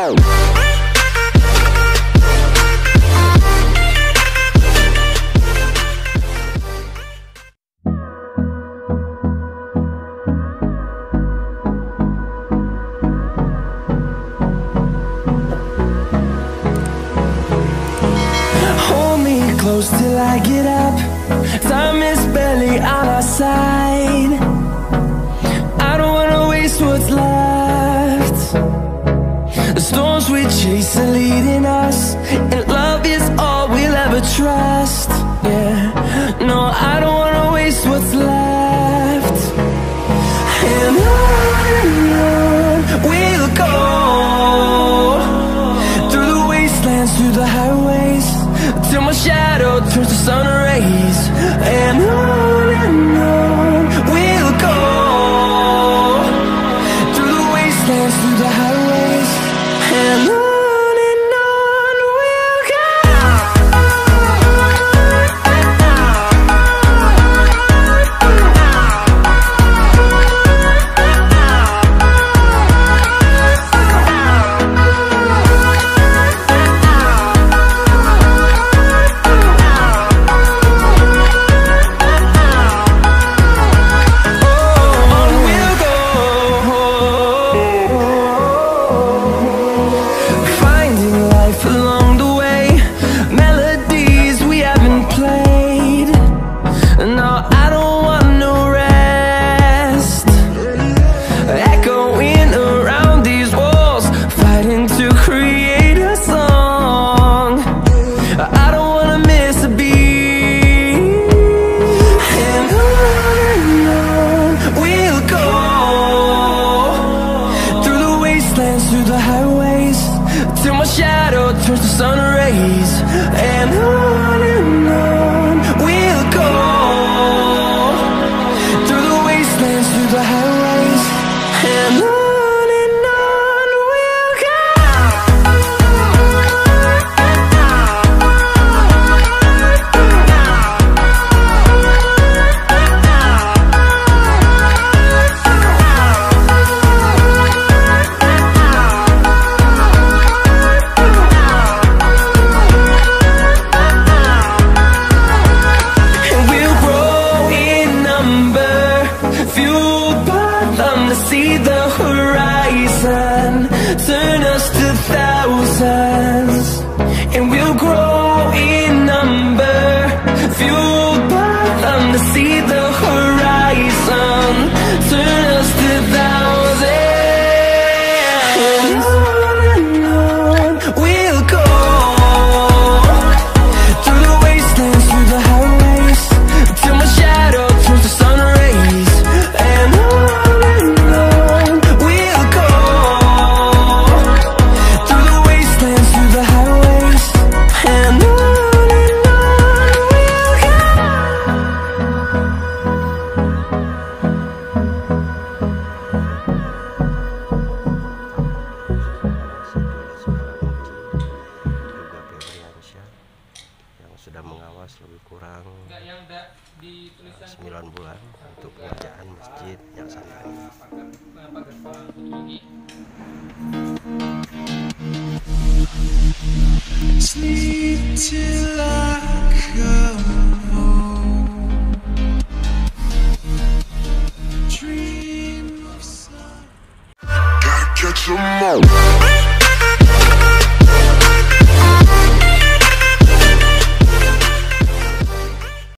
more. Hold me close till I get up. Time is barely on our side. I don't wanna waste what's left. The storms we chase are leading us, and love is all we'll ever trust. Yeah, no, I don't wanna waste what's left. And on we'll go, through the wastelands, through the highways, till my shadow turns to sun rays. And on we'll go, through the wastelands, through the highways, and on we'll go. Sudah mengawas lebih kurang 9 bulan untuk pengerjaan Masjid Nyak Sandang. Sleep till I come home. Dream of sun. Gotta catch 'em all.